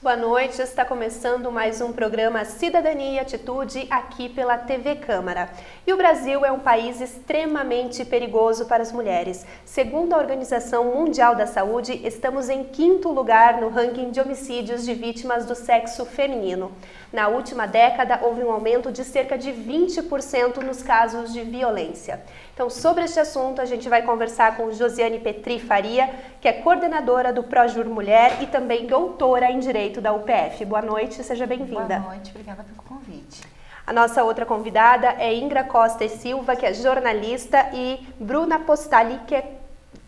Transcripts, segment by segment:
Boa noite, está começando mais um programa Cidadania e Atitude aqui pela TV Câmara. E o Brasil é um país extremamente perigoso para as mulheres. Segundo a Organização Mundial da Saúde, estamos em 5º lugar no ranking de homicídios de vítimas do sexo feminino. Na última década, houve um aumento de cerca de 20% nos casos de violência. Então, sobre este assunto, a gente vai conversar com Josiane Petri Faria, que é coordenadora do Projur Mulher e também doutora em Direito da UPF. Boa noite, seja bem-vinda. Boa noite, obrigada pelo convite. A nossa outra convidada é Ingra Costa e Silva, que é jornalista, e Bruna Postali, que é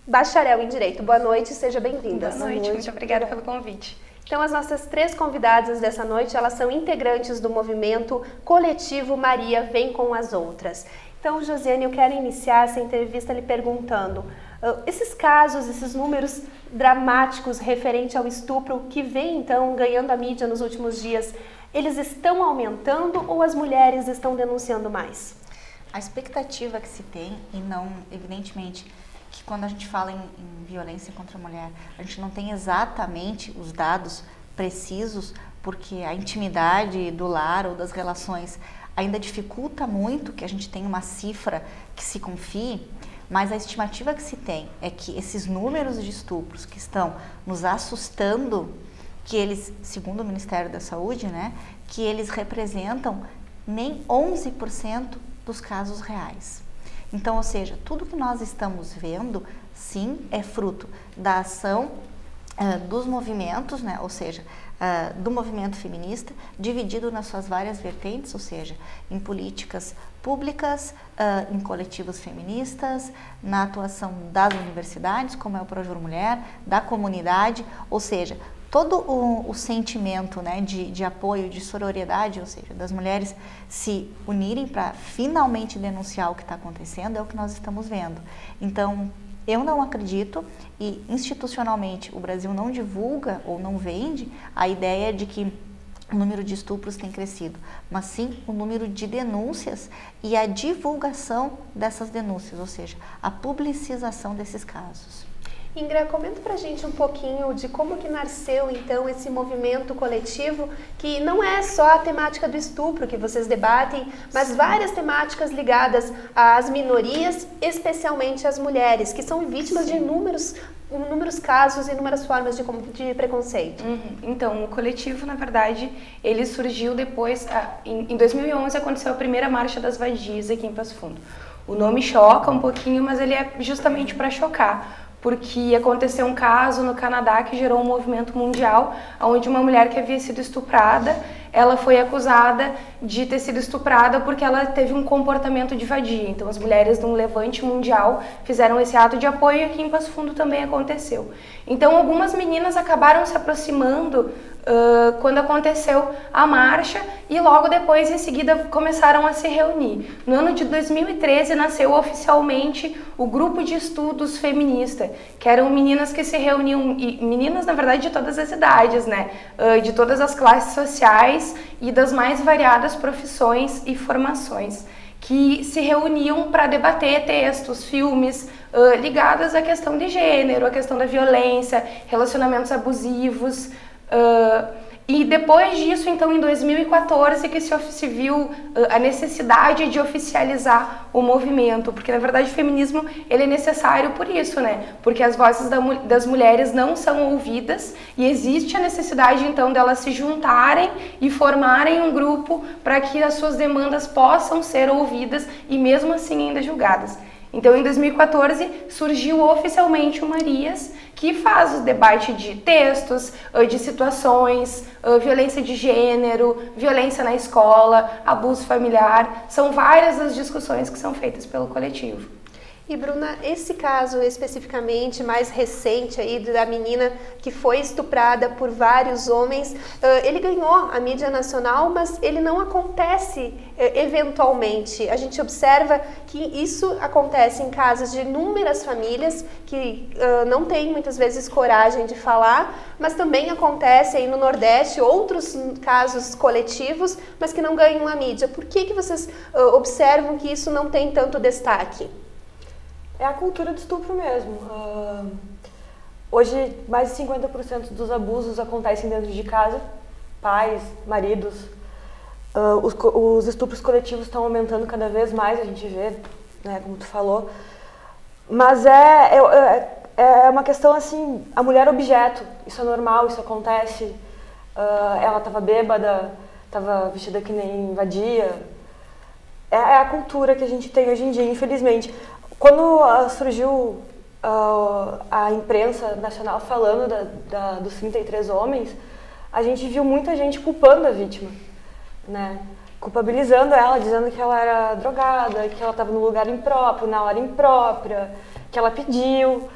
bacharel em Direito. Boa noite, seja bem-vinda. Boa noite, muito obrigada pelo convite. Então, as nossas 3 convidadas dessa noite, elas são integrantes do movimento coletivo Maria Vem com as Outras. Então, Josiane, eu quero iniciar essa entrevista lhe perguntando, esses casos, esses números dramáticos referente ao estupro que vem, então, ganhando a mídia nos últimos dias, eles estão aumentando ou as mulheres estão denunciando mais? A expectativa que se tem, e não, evidentemente, que quando a gente fala em violência contra a mulher, a gente não tem exatamente os dados precisos, porque a intimidade do lar ou das relações ainda dificulta muito que a gente tenha uma cifra que se confie, mas a estimativa que se tem é que esses números de estupros que estão nos assustando, que eles, segundo o Ministério da Saúde, né, que eles representam nem 11% dos casos reais. Então, ou seja, tudo que nós estamos vendo, sim, é fruto da ação dos movimentos, né, ou seja, do movimento feminista, dividido nas suas várias vertentes, ou seja, em políticas públicas, em coletivos feministas, na atuação das universidades, como é o Projur Mulher, da comunidade, ou seja, todo o sentimento, né, de apoio, de sororidade, ou seja, das mulheres se unirem para finalmente denunciar o que está acontecendo, é o que nós estamos vendo. Então, eu não acredito, e institucionalmente o Brasil não divulga ou não vende a ideia de que o número de estupros tem crescido, mas sim o número de denúncias e a divulgação dessas denúncias, ou seja, a publicização desses casos. Ingra, comenta pra gente um pouquinho de como que nasceu, então, esse movimento coletivo, que não é só a temática do estupro que vocês debatem, mas várias temáticas ligadas às minorias, especialmente às mulheres, que são vítimas de inúmeros casos e inúmeras formas de preconceito. Então, o coletivo, na verdade, ele surgiu depois, em 2011 aconteceu a primeira Marcha das Vadias aqui em Passo Fundo. O nome choca um pouquinho, mas ele é justamente para chocar, porque aconteceu um caso no Canadá que gerou um movimento mundial, onde uma mulher que havia sido estuprada, ela foi acusada de ter sido estuprada porque ela teve um comportamento de vadia. Então, as mulheres de um levante mundial fizeram esse ato de apoio e aqui em Passo Fundo também aconteceu. Então, algumas meninas acabaram se aproximando quando aconteceu a marcha e logo depois, em seguida, começaram a se reunir. No ano de 2013, nasceu oficialmente o Grupo de Estudos Feminista, que eram meninas que se reuniam, e meninas, na verdade, de todas as idades, né? De todas as classes sociais e das mais variadas profissões e formações, que se reuniam para debater textos, filmes ligados à questão de gênero, à questão da violência, relacionamentos abusivos. E depois disso, então, em 2014, que se viu a necessidade de oficializar o movimento, porque, na verdade, o feminismo ele é necessário por isso, né? Porque as vozes das mulheres não são ouvidas e existe a necessidade, então, delas se juntarem e formarem um grupo para que as suas demandas possam ser ouvidas e, mesmo assim, ainda julgadas. Então, em 2014, surgiu oficialmente o Marias, que faz o debate de textos, de situações, violência de gênero, violência na escola, abuso familiar. São várias as discussões que são feitas pelo coletivo. E Bruna, esse caso especificamente mais recente aí da menina que foi estuprada por vários homens, ele ganhou a mídia nacional, mas ele não acontece eventualmente. A gente observa que isso acontece em casas de inúmeras famílias que não têm muitas vezes coragem de falar, mas também acontece aí no Nordeste outros casos coletivos, mas que não ganham a mídia. Por que vocês observam que isso não tem tanto destaque? É a cultura do estupro mesmo. Hoje, mais de 50% dos abusos acontecem dentro de casa, pais, maridos. Os estupros coletivos estão aumentando cada vez mais, a gente vê, né, como tu falou. Mas é uma questão assim, a mulher objeto, isso é normal, isso acontece. Ela estava bêbada, estava vestida que nem vadia. É a cultura que a gente tem hoje em dia, infelizmente. Quando surgiu a imprensa nacional falando dos 33 homens, a gente viu muita gente culpando a vítima, né? Culpabilizando ela, dizendo que ela era drogada, que ela estava no lugar impróprio, na hora imprópria, que ela pediu.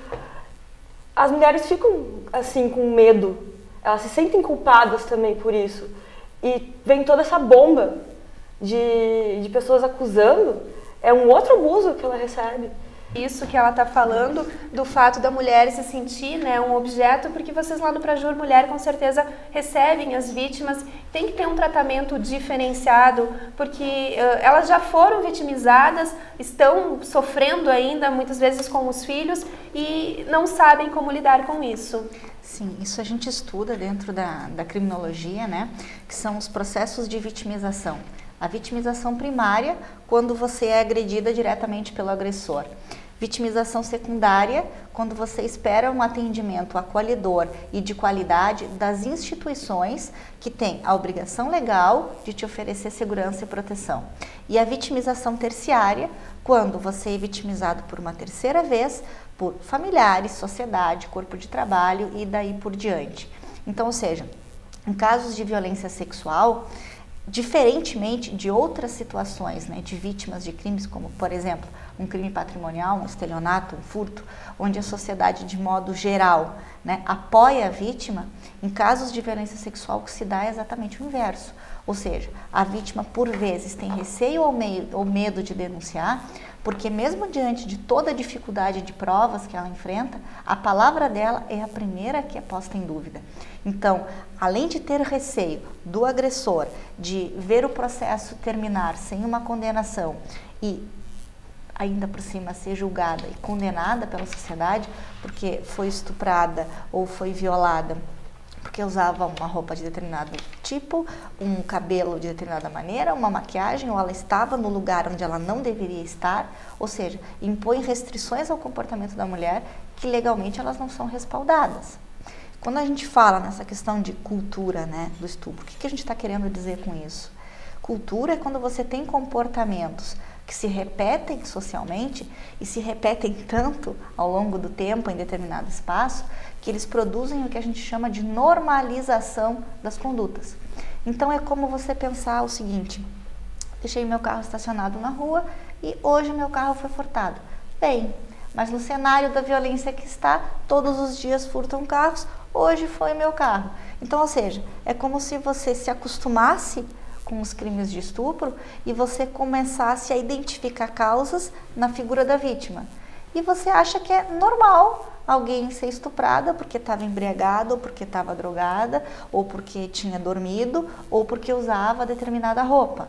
As mulheres ficam assim com medo, elas se sentem culpadas também por isso. E vem toda essa bomba de pessoas acusando, é um outro abuso que ela recebe. Isso que ela está falando, do fato da mulher se sentir, né, um objeto, porque vocês lá no Prajur Mulher com certeza recebem as vítimas, tem que ter um tratamento diferenciado, porque elas já foram vitimizadas, estão sofrendo ainda, muitas vezes com os filhos, e não sabem como lidar com isso. Sim, isso a gente estuda dentro da criminologia, né, que são os processos de vitimização. A vitimização primária, quando você é agredida diretamente pelo agressor. Vitimização secundária, quando você espera um atendimento acolhedor e de qualidade das instituições que têm a obrigação legal de te oferecer segurança e proteção. E a vitimização terciária, quando você é vitimizado por uma terceira vez, por familiares, sociedade, corpo de trabalho e daí por diante. Então, ou seja, em casos de violência sexual, diferentemente de outras situações, né, de vítimas de crimes como, por exemplo, um crime patrimonial, um estelionato, um furto, onde a sociedade, de modo geral, né, apoia a vítima, em casos de violência sexual o que se dá é exatamente o inverso. Ou seja, a vítima, por vezes, tem receio ou medo de denunciar, porque mesmo diante de toda a dificuldade de provas que ela enfrenta, a palavra dela é a primeira que é posta em dúvida. Então, além de ter receio do agressor, de ver o processo terminar sem uma condenação e ainda por cima ser julgada e condenada pela sociedade porque foi estuprada ou foi violada, porque usava uma roupa de determinado tipo, um cabelo de determinada maneira, uma maquiagem, ou ela estava no lugar onde ela não deveria estar, ou seja, impõe restrições ao comportamento da mulher que legalmente elas não são respaldadas. Quando a gente fala nessa questão de cultura, né, do estupro, o que a gente está querendo dizer com isso? Cultura é quando você tem comportamentos que se repetem socialmente e se repetem tanto ao longo do tempo em determinado espaço que eles produzem o que a gente chama de normalização das condutas. Então é como você pensar o seguinte: deixei meu carro estacionado na rua e hoje meu carro foi furtado. Bem, mas no cenário da violência que está, todos os dias furtam carros, hoje foi meu carro. Então, ou seja, é como se você se acostumasse com os crimes de estupro e você começasse a identificar causas na figura da vítima. E você acha que é normal alguém ser estuprada porque estava embriagada, ou porque estava drogada, ou porque tinha dormido, ou porque usava determinada roupa.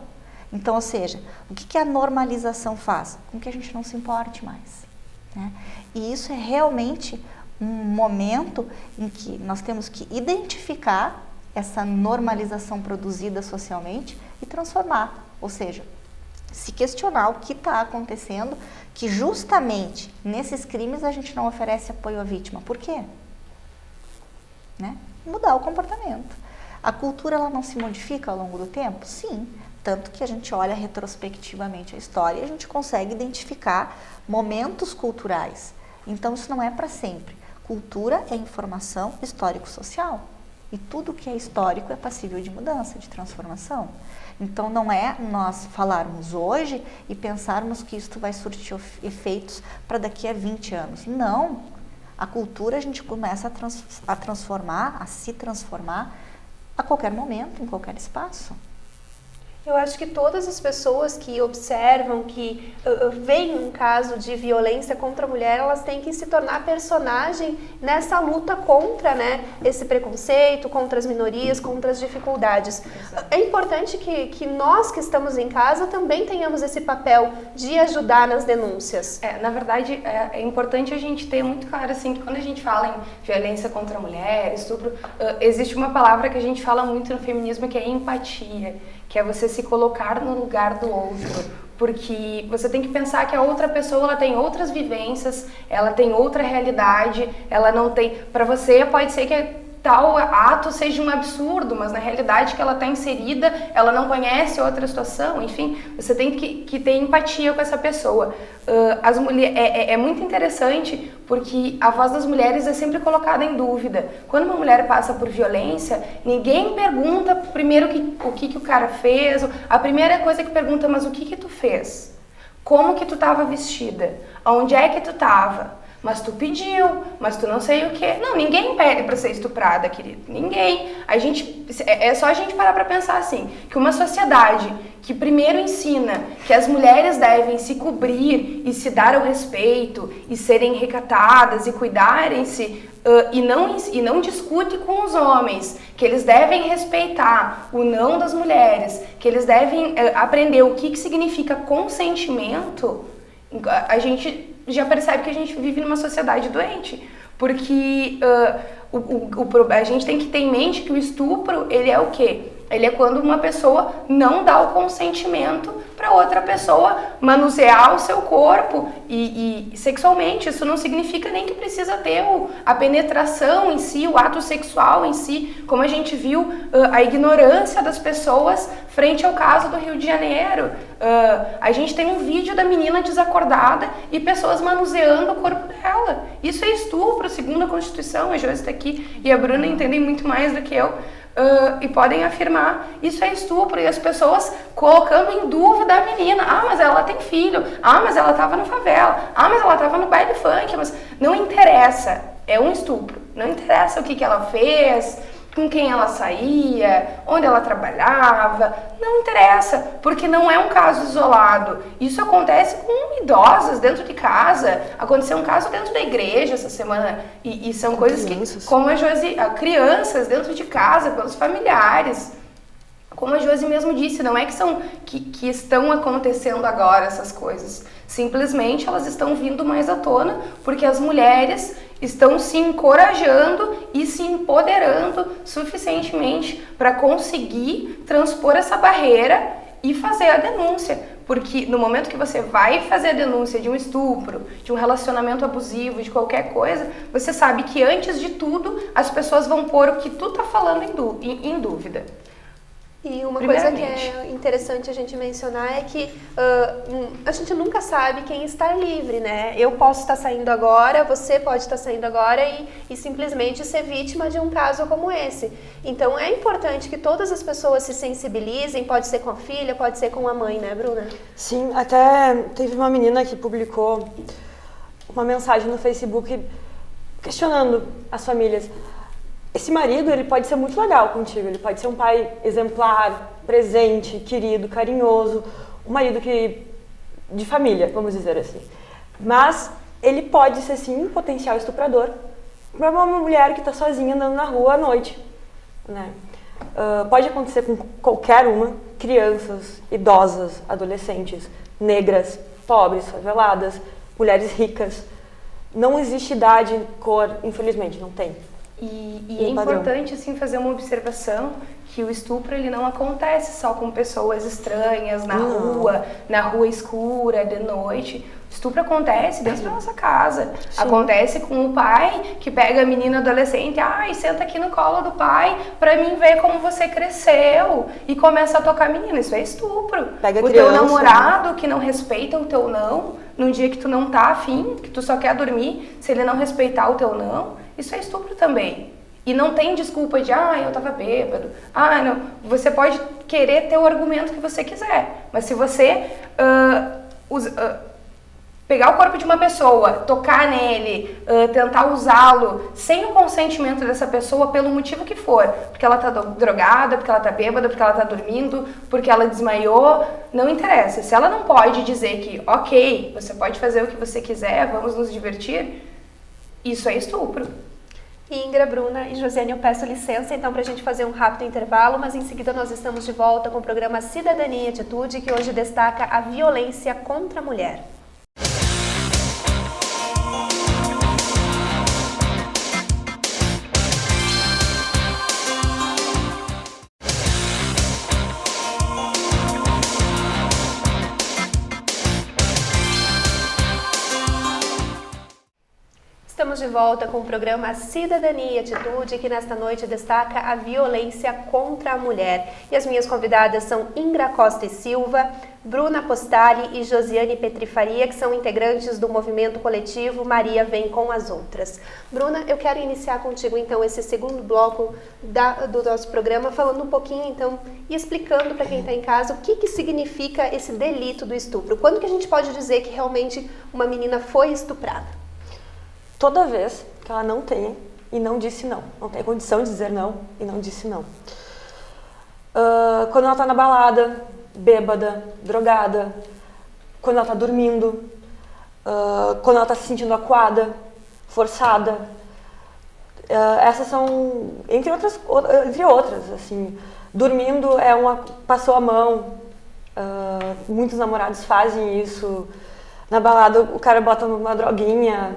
Então, ou seja, o que a normalização faz? Com que a gente não se importe mais, né? E isso é realmente um momento em que nós temos que identificar essa normalização produzida socialmente e transformar, ou seja, se questionar o que está acontecendo, que justamente nesses crimes a gente não oferece apoio à vítima. Por quê? Né? Mudar o comportamento. A cultura ela não se modifica ao longo do tempo? Sim, tanto que a gente olha retrospectivamente a história e a gente consegue identificar momentos culturais. Então isso não é para sempre. Cultura é informação histórico-social. E tudo que é histórico é passível de mudança, de transformação. Então não é nós falarmos hoje e pensarmos que isso vai surtir efeitos para daqui a 20 anos. Não! A cultura a gente começa a transformar, a se transformar a qualquer momento, em qualquer espaço. Eu acho que todas as pessoas que observam, que veem um caso de violência contra a mulher, elas têm que se tornar personagem nessa luta contra, né, esse preconceito, contra as minorias, contra as dificuldades. Exato. É importante que nós que estamos em casa também tenhamos esse papel de ajudar nas denúncias. Na verdade, é importante a gente ter muito claro assim, que quando a gente fala em violência contra a mulher, estupro, existe uma palavra que a gente fala muito no feminismo, que é empatia, que é você se colocar no lugar do outro, porque você tem que pensar que a outra pessoa, ela tem outras vivências, ela tem outra realidade, ela não tem... Para você pode ser que tal ato seja um absurdo, mas na realidade que ela está inserida, ela não conhece outra situação, enfim, você tem que ter empatia com essa pessoa. As mulheres, é muito interessante porque a voz das mulheres é sempre colocada em dúvida. Quando uma mulher passa por violência, ninguém pergunta primeiro o que o cara fez, a primeira coisa que pergunta, mas o que tu fez? Como que tu estava vestida? Onde é que tu estava? Mas tu pediu, mas tu não sei o quê. Não, ninguém pede pra ser estuprada, querido. Ninguém. É só a gente parar pra pensar assim, que uma sociedade que primeiro ensina que as mulheres devem se cobrir e se dar o respeito e serem recatadas e cuidarem-se e não discute com os homens que eles devem respeitar o não das mulheres, que eles devem aprender o que significa consentimento, a gente já percebe que a gente vive numa sociedade doente, porque a gente tem que ter em mente que o estupro, ele é o quê? Ele é quando uma pessoa não dá o consentimento para outra pessoa manusear o seu corpo e sexualmente. Isso não significa nem que precisa ter a penetração em si, o ato sexual em si, como a gente viu a ignorância das pessoas frente ao caso do Rio de Janeiro. A gente tem um vídeo da menina desacordada e pessoas manuseando o corpo dela. Isso é estupro, segundo a Constituição. A Josi está aqui e a Bruna entendem muito mais do que eu. E podem afirmar, isso é estupro, e as pessoas colocando em dúvida a menina. Ah, mas ela tem filho. Ah, mas ela estava na favela. Ah, mas ela estava no baile funk. Mas não interessa, é um estupro. Não interessa o que ela fez, com quem ela saía, onde ela trabalhava, não interessa, porque não é um caso isolado. Isso acontece com idosas dentro de casa, aconteceu um caso dentro da igreja essa semana, e são coisas que, como a Josi, crianças dentro de casa, pelos familiares. Como a Josi mesmo disse, não é que estão acontecendo agora essas coisas. Simplesmente elas estão vindo mais à tona porque as mulheres estão se encorajando e se empoderando suficientemente para conseguir transpor essa barreira e fazer a denúncia. Porque no momento que você vai fazer a denúncia de um estupro, de um relacionamento abusivo, de qualquer coisa, você sabe que antes de tudo as pessoas vão pôr o que tu tá falando em dúvida. E uma coisa que é interessante a gente mencionar é que a gente nunca sabe quem está livre, né? Eu posso estar saindo agora, você pode estar saindo agora e simplesmente ser vítima de um caso como esse. Então é importante que todas as pessoas se sensibilizem, pode ser com a filha, pode ser com a mãe, né, Bruna? Sim, até teve uma menina que publicou uma mensagem no Facebook questionando as famílias. Esse marido, ele pode ser muito legal contigo, ele pode ser um pai exemplar, presente, querido, carinhoso, um marido de família, vamos dizer assim. Mas ele pode ser, sim, um potencial estuprador para uma mulher que está sozinha andando na rua à noite, né? Pode acontecer com qualquer uma, crianças, idosas, adolescentes, negras, pobres, faveladas, mulheres ricas. Não existe idade, cor, infelizmente, não tem. E é importante assim, fazer uma observação que o estupro ele não acontece só com pessoas estranhas na rua escura, de noite. O estupro acontece dentro da nossa casa. Sim. Acontece com o pai que pega a menina adolescente, e senta aqui no colo do pai pra mim ver como você cresceu, e começa a tocar a menina. Isso é estupro. Pega o criança, teu namorado que não respeita o teu não, num dia que tu não tá afim, que tu só quer dormir, se ele não respeitar o teu não, isso é estupro também. E não tem desculpa de, eu tava bêbado. Não. Você pode querer ter o argumento que você quiser. Mas se você pegar o corpo de uma pessoa, tocar nele, tentar usá-lo sem o consentimento dessa pessoa pelo motivo que for, porque ela tá drogada, porque ela tá bêbada, porque ela tá dormindo, porque ela desmaiou, não interessa. Se ela não pode dizer que, ok, você pode fazer o que você quiser, vamos nos divertir, isso é estupro. Ingra, Bruna e Josiane, eu peço licença então para a gente fazer um rápido intervalo, mas em seguida nós estamos de volta com o programa Cidadania e Atitude, que hoje destaca a violência contra a mulher. Estamos de volta com o programa Cidadania e Atitude, que nesta noite destaca a violência contra a mulher. E as minhas convidadas são Ingra Costa e Silva, Bruna Postali e Josiane Petrifaria, que são integrantes do movimento coletivo Maria Vem com as Outras. Bruna, eu quero iniciar contigo então esse segundo bloco do nosso programa, falando um pouquinho então e explicando para quem está em casa o que significa esse delito do estupro. Quando que a gente pode dizer que realmente uma menina foi estuprada? Toda vez que ela não tem e não disse não. Não tem condição de dizer não e não disse não. Quando ela tá na balada, bêbada, drogada, quando ela tá dormindo, quando ela tá se sentindo acuada, forçada. Essas são, entre outras, assim. Dormindo passou a mão, muitos namorados fazem isso. Na balada o cara bota uma droguinha,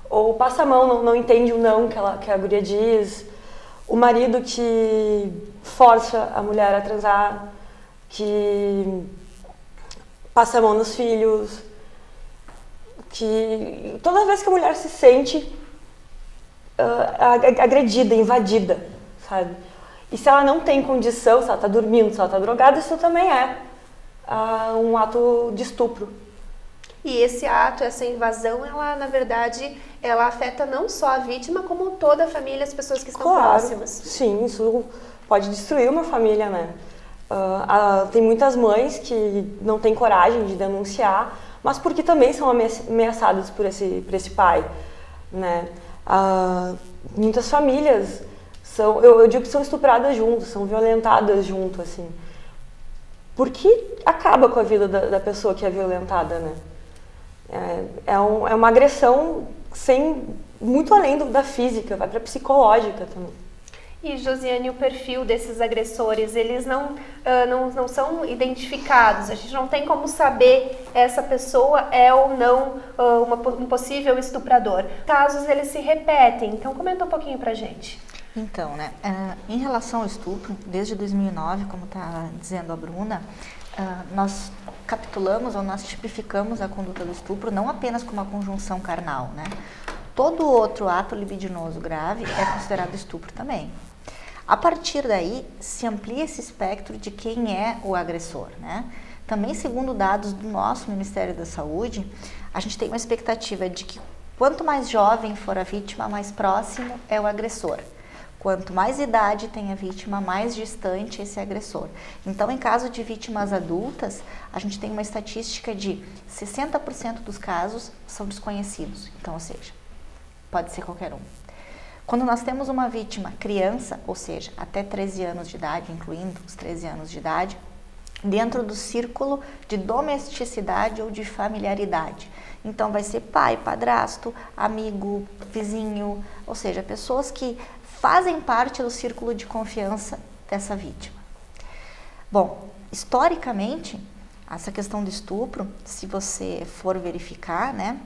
ou passa a mão, não entende o não que a guria diz. O marido que força a mulher a transar, que passa a mão nos filhos, que toda vez que a mulher se sente agredida, invadida, sabe? E se ela não tem condição, se ela está dormindo, se ela está drogada, isso também é um ato de estupro. E esse ato, essa invasão, ela, na verdade, ela afeta não só a vítima, como toda a família, as pessoas que estão próximas. Sim, isso pode destruir uma família, né? Tem muitas mães que não têm coragem de denunciar, mas porque também são ameaçadas por esse pai, né? Muitas famílias eu digo que são estupradas junto, são violentadas junto, assim. Porque acaba com a vida da pessoa que é violentada, né? É uma agressão muito além da física, vai para a psicológica também. E, Josiane, o perfil desses agressores, eles não são identificados, a gente não tem como saber essa pessoa é ou não um possível estuprador. Casos, eles se repetem, então comenta um pouquinho pra gente. Então, né, em relação ao estupro, desde 2009, como está dizendo a Bruna, nós capitulamos ou nós tipificamos a conduta do estupro não apenas como uma conjunção carnal, né? Todo outro ato libidinoso grave é considerado estupro também. A partir daí, se amplia esse espectro de quem é o agressor, né? Também, segundo dados do nosso Ministério da Saúde, a gente tem uma expectativa de que quanto mais jovem for a vítima, mais próximo é o agressor. Quanto mais idade tem a vítima, mais distante esse agressor. Então, em caso de vítimas adultas, a gente tem uma estatística de 60% dos casos são desconhecidos. Então, ou seja, pode ser qualquer um. Quando nós temos uma vítima criança, ou seja, até 13 anos de idade, incluindo os 13 anos de idade, dentro do círculo de domesticidade ou de familiaridade. Então, vai ser pai, padrasto, amigo, vizinho, ou seja, pessoas que fazem parte do círculo de confiança dessa vítima. Bom, historicamente, essa questão do estupro, se você for verificar, né,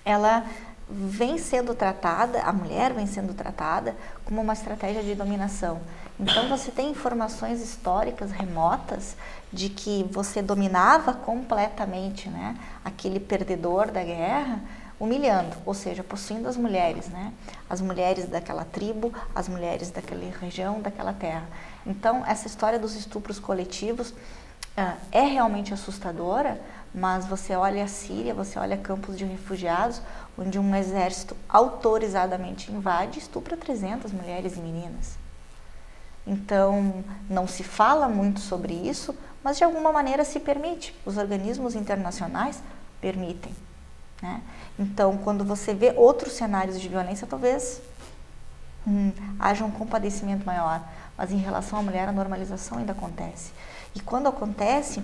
ela vem sendo tratada, a mulher vem sendo tratada como uma estratégia de dominação. Então, você tem informações históricas remotas de que você dominava completamente, né, aquele perdedor da guerra, humilhando, ou seja, possuindo as mulheres, né? As mulheres daquela tribo, as mulheres daquela região, daquela terra. Então, essa história dos estupros coletivos é realmente assustadora, mas você olha a Síria, você olha campos de refugiados, onde um exército autorizadamente invade e estupra 300 mulheres e meninas. Então, não se fala muito sobre isso, mas de alguma maneira se permite. Os organismos internacionais permitem. né? Então, quando você vê outros cenários de violência, talvez haja um compadecimento maior. Mas em relação à mulher, a normalização ainda acontece. E quando acontece,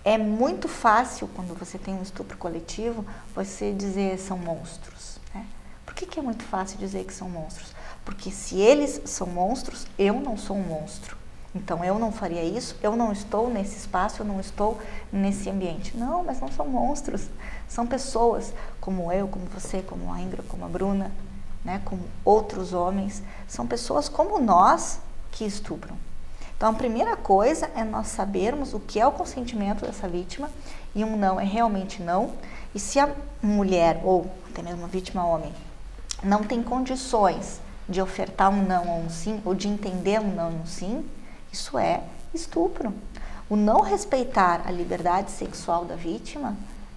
é muito fácil, quando você tem um estupro coletivo, você dizer são monstros, né? Por que é muito fácil dizer que são monstros? Porque se eles são monstros, eu não sou um monstro. Então, eu não faria isso, eu não estou nesse espaço, eu não estou nesse ambiente. Não, mas não são monstros. São pessoas como eu, como você, como a Ingrid, como a Bruna, né, como outros homens. São pessoas como nós que estupram. Então, a primeira coisa é nós sabermos o que é o consentimento dessa vítima, e um não é realmente não. E se a mulher, ou até mesmo a vítima homem, não tem condições de ofertar um não ou um sim, ou de entender um não e um sim, isso é estupro. O não respeitar a liberdade sexual da vítima,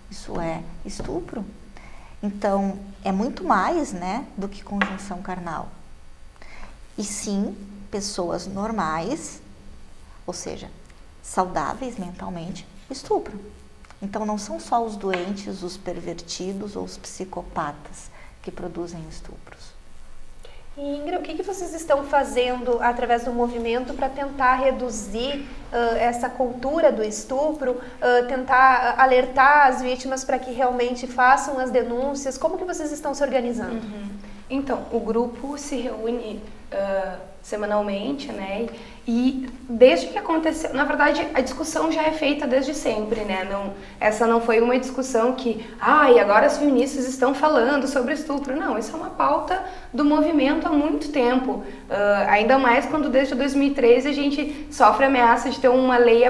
isso é estupro. Então, é muito mais, né, do que conjunção carnal. E sim, pessoas normais, ou seja, saudáveis mentalmente, estupram. Então, não são só os doentes, os pervertidos ou os psicopatas que produzem estupros. E Ingrid, o que vocês estão fazendo através do movimento para tentar reduzir essa cultura do estupro, tentar alertar as vítimas para que realmente façam as denúncias? Como que vocês estão se organizando? Então, o grupo se reúne semanalmente, né? E desde que aconteceu, na verdade, a discussão já é feita desde sempre, né? Essa não foi uma discussão que, e agora as feministas estão falando sobre estupro. Não, isso é uma pauta do movimento há muito tempo. Ainda mais quando desde 2013 a gente sofre a ameaça de ter uma lei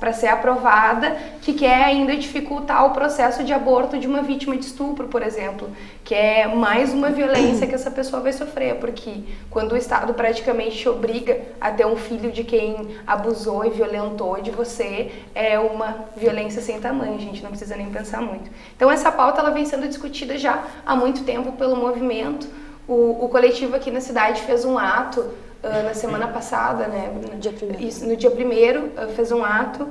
para ser aprovada que quer ainda dificultar o processo de aborto de uma vítima de estupro, por exemplo, que é mais uma violência que essa pessoa vai sofrer, porque quando o Estado praticamente te obriga a ter um filho de quem abusou e violentou de você, é uma violência sem tamanho, a gente não precisa nem pensar muito. Então essa pauta ela vem sendo discutida já há muito tempo pelo movimento. O coletivo aqui na cidade fez um ato na semana passada, né? No dia 1º, fez um ato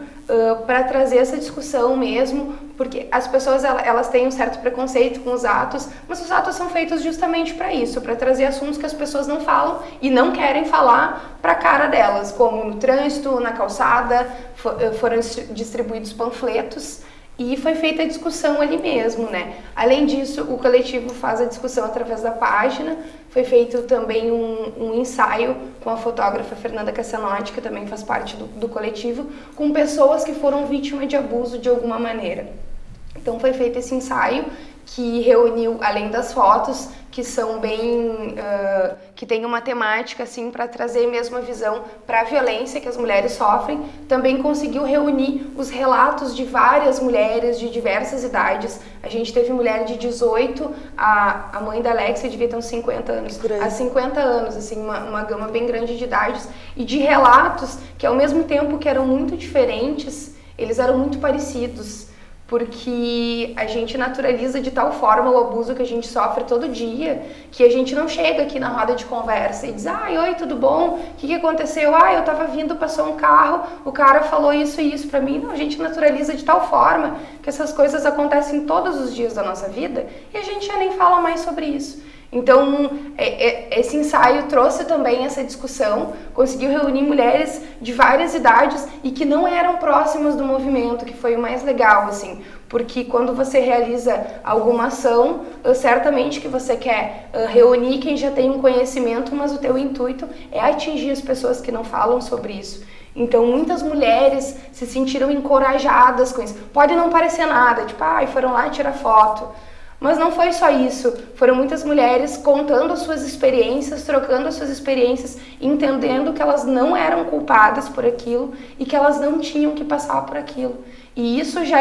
para trazer essa discussão mesmo, porque as pessoas elas têm um certo preconceito com os atos, mas os atos são feitos justamente para isso, para trazer assuntos que as pessoas não falam e não querem falar para a cara delas, como no trânsito, na calçada, foram distribuídos panfletos. E foi feita a discussão ali mesmo, né? Além disso, o coletivo faz a discussão através da página. Foi feito também um ensaio com a fotógrafa Fernanda Cassanotti, que também faz parte do coletivo, com pessoas que foram vítimas de abuso de alguma maneira. Então foi feito esse ensaio que reuniu, além das fotos, que são bem, que tem uma temática assim para trazer mesmo a visão para a violência que as mulheres sofrem, também conseguiu reunir os relatos de várias mulheres de diversas idades. A gente teve mulher de 18, a mãe da Alexia devia ter uns 50 anos, há 50 anos, assim, uma gama bem grande de idades, e de relatos que ao mesmo tempo que eram muito diferentes, eles eram muito parecidos. Porque a gente naturaliza de tal forma o abuso que a gente sofre todo dia, que a gente não chega aqui na roda de conversa e diz, oi, tudo bom? O que aconteceu? Eu tava vindo, passou um carro, o cara falou isso e isso pra mim. Não, a gente naturaliza de tal forma que essas coisas acontecem todos os dias da nossa vida e a gente já nem fala mais sobre isso. Então, esse ensaio trouxe também essa discussão, conseguiu reunir mulheres de várias idades e que não eram próximas do movimento, que foi o mais legal, assim, porque quando você realiza alguma ação, certamente que você quer reunir quem já tem um conhecimento, mas o teu intuito é atingir as pessoas que não falam sobre isso. Então, muitas mulheres se sentiram encorajadas com isso. Pode não parecer nada, tipo, foram lá tirar foto. Mas não foi só isso, foram muitas mulheres contando as suas experiências, trocando as suas experiências, entendendo que elas não eram culpadas por aquilo e que elas não tinham que passar por aquilo. E isso já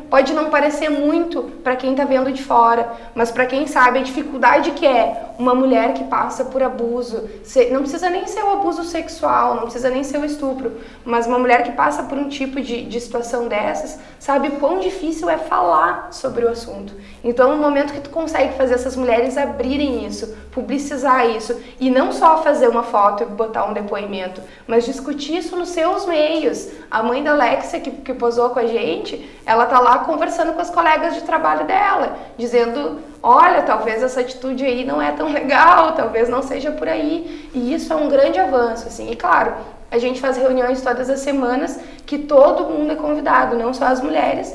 pode não parecer muito para quem está vendo de fora, mas para quem sabe a dificuldade que é uma mulher que passa por abuso, não precisa nem ser o abuso sexual, não precisa nem ser o estupro, mas uma mulher que passa por um tipo de situação dessas, sabe quão difícil é falar sobre o assunto. Então, no momento que tu consegue fazer essas mulheres abrirem isso, publicizar isso, e não só fazer uma foto e botar um depoimento, mas discutir isso nos seus meios. A mãe da Alexia, que posou com a gente, ela tá lá conversando com as colegas de trabalho dela, dizendo, olha, talvez essa atitude aí não é tão legal, talvez não seja por aí. E isso é um grande avanço, assim. E claro, a gente faz reuniões todas as semanas que todo mundo é convidado, não só as mulheres,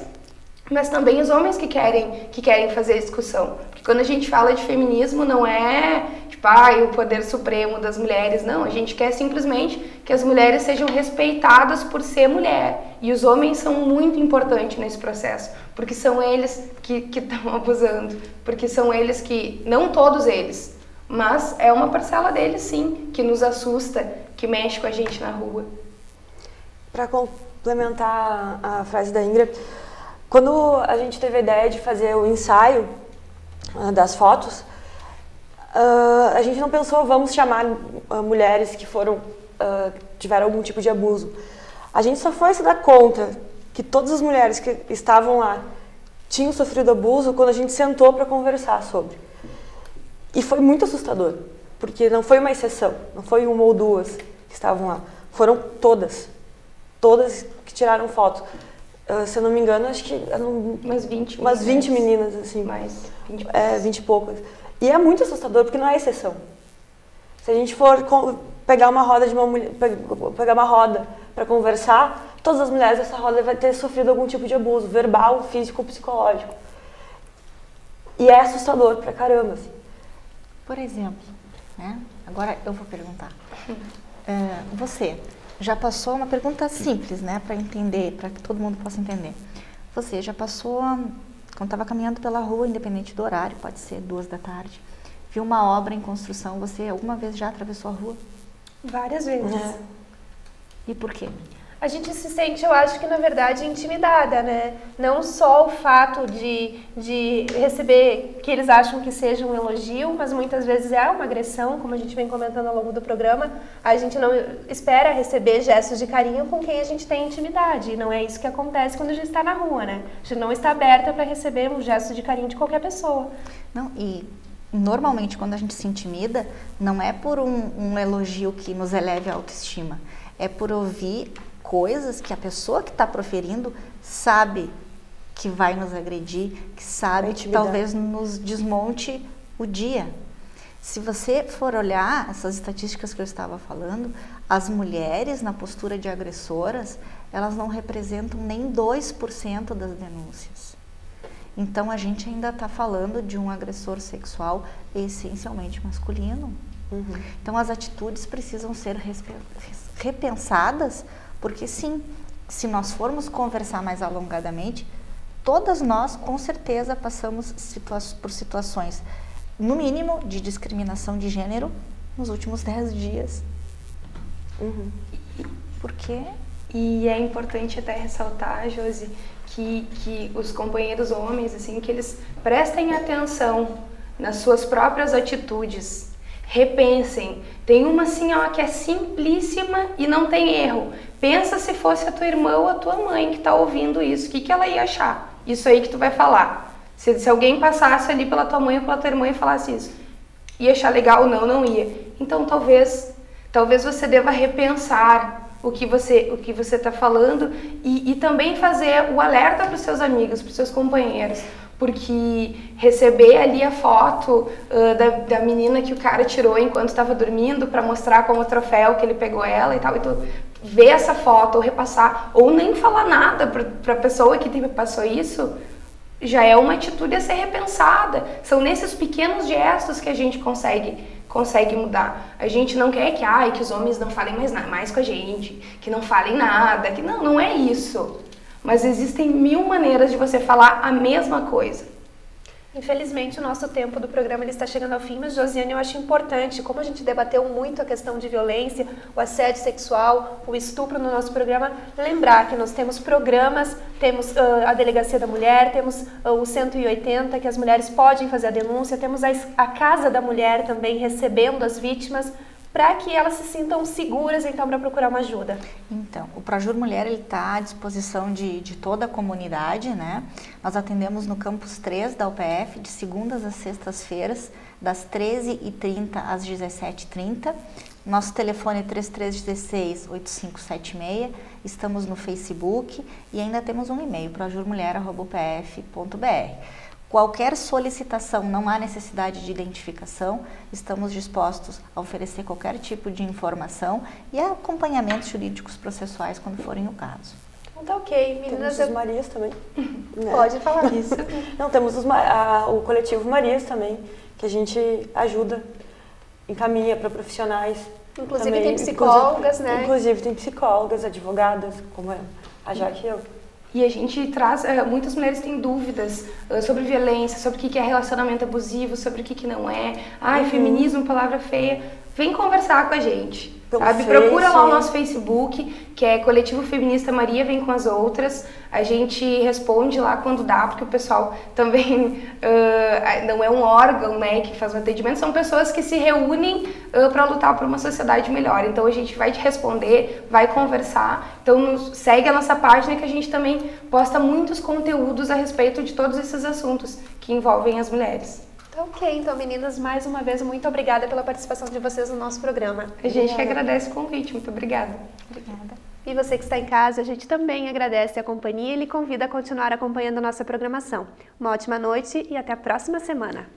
mas também os homens que querem fazer a discussão. Porque quando a gente fala de feminismo, não é tipo, o poder supremo das mulheres, não. A gente quer simplesmente que as mulheres sejam respeitadas por ser mulher. E os homens são muito importantes nesse processo, porque são eles que estão abusando, porque são eles que, não todos eles, mas é uma parcela deles sim, que nos assusta, que mexe com a gente na rua. Para complementar a frase da Ingrid, quando a gente teve a ideia de fazer o ensaio das fotos, a gente não pensou, vamos chamar mulheres que tiveram algum tipo de abuso. A gente só foi se dar conta que todas as mulheres que estavam lá tinham sofrido abuso quando a gente sentou para conversar sobre. E foi muito assustador, porque não foi uma exceção, não foi uma ou duas que estavam lá, foram todas que tiraram foto. Se eu não me engano, acho que eram umas 20 meninas, assim. Mais 20 20 e poucas. E é muito assustador, porque não é exceção. Se a gente for pegar uma roda para conversar, todas as mulheres dessa roda vão ter sofrido algum tipo de abuso, verbal, físico ou psicológico. E é assustador pra caramba, assim. Por exemplo, né? Agora eu vou perguntar. Você já passou, uma pergunta simples, né, para entender, para que todo mundo possa entender. Você já passou, quando estava caminhando pela rua, independente do horário, pode ser 2 da tarde, viu uma obra em construção, você alguma vez já atravessou a rua? Várias vezes. E por quê? A gente se sente, eu acho que na verdade, intimidada, né? Não só o fato de receber que eles acham que seja um elogio, mas muitas vezes é uma agressão, como a gente vem comentando ao longo do programa. A gente não espera receber gestos de carinho com quem a gente tem intimidade. E não é isso que acontece quando a gente está na rua, né? A gente não está aberta para receber um gesto de carinho de qualquer pessoa. Não, e normalmente quando a gente se intimida, não é por um elogio que nos eleve a autoestima, é por ouvir coisas que a pessoa que está proferindo sabe que vai nos agredir, que sabe que talvez nos desmonte o dia. Se você for olhar essas estatísticas que eu estava falando, as mulheres na postura de agressoras, elas não representam nem 2% das denúncias. Então a gente ainda está falando de um agressor sexual essencialmente masculino. Então as atitudes precisam ser repensadas, porque sim, se nós formos conversar mais alongadamente, todas nós com certeza passamos por situações, no mínimo, de discriminação de gênero nos últimos 10 dias. Por quê? E é importante até ressaltar, Josi, que os companheiros homens, assim, que eles prestem atenção nas suas próprias atitudes, repensem. Tem uma assim, que é simplíssima e não tem erro. Pensa se fosse a tua irmã ou a tua mãe que está ouvindo isso, o que ela ia achar? Isso aí que tu vai falar. Se alguém passasse ali pela tua mãe ou pela tua irmã e falasse isso, ia achar legal? Não ia. Então talvez você deva repensar o que você está falando e também fazer o alerta para os seus amigos, para os seus companheiros. Porque receber ali a foto da menina que o cara tirou enquanto estava dormindo para mostrar como troféu que ele pegou ela e tal, e tu ver essa foto ou repassar, ou nem falar nada para a pessoa que te passou isso, já é uma atitude a ser repensada. São nesses pequenos gestos que a gente consegue mudar. A gente não quer que os homens não falem mais com a gente, que não falem nada, que não é isso. Mas existem 1000 maneiras de você falar a mesma coisa. Infelizmente, o nosso tempo do programa ele está chegando ao fim, mas, Josiane, eu acho importante, como a gente debateu muito a questão de violência, o assédio sexual, o estupro no nosso programa, lembrar que nós temos programas, temos a Delegacia da Mulher, temos o 180, que as mulheres podem fazer a denúncia, temos a Casa da Mulher também recebendo as vítimas, para que elas se sintam seguras, então, para procurar uma ajuda. Então, o Projur Mulher está à disposição de toda a comunidade, né? Nós atendemos no campus 3 da UPF, de segundas às sextas-feiras, das 13h30 às 17h30. Nosso telefone é 3316-8576, estamos no Facebook e ainda temos um e-mail, projurmulher@upf.br. Qualquer solicitação, não há necessidade de identificação, estamos dispostos a oferecer qualquer tipo de informação e acompanhamentos jurídicos processuais quando forem o caso. Então tá ok, meninas. Temos os Marias também. Né? Pode falar isso. Não, temos o coletivo Marias também, que a gente ajuda, encaminha para profissionais. Inclusive também, tem psicólogas, né? Inclusive tem psicólogas, advogadas, como a Jaque e eu. E a gente traz, muitas mulheres têm dúvidas sobre violência, sobre o que é relacionamento abusivo, sobre o que não é. Ai, feminismo, palavra feia. Vem conversar com a gente, sabe? Procura lá o nosso Facebook, que é Coletivo Feminista Maria Vem com as Outras. A gente responde lá quando dá, porque o pessoal também não é um órgão, né, que faz o atendimento. São pessoas que se reúnem para lutar por uma sociedade melhor. Então a gente vai te responder, vai conversar. Então segue a nossa página que a gente também posta muitos conteúdos a respeito de todos esses assuntos que envolvem as mulheres. Ok, então meninas, mais uma vez, muito obrigada pela participação de vocês no nosso programa. A gente que agradece o convite, muito obrigada. Obrigada. E você que está em casa, a gente também agradece a companhia e lhe convida a continuar acompanhando a nossa programação. Uma ótima noite e até a próxima semana.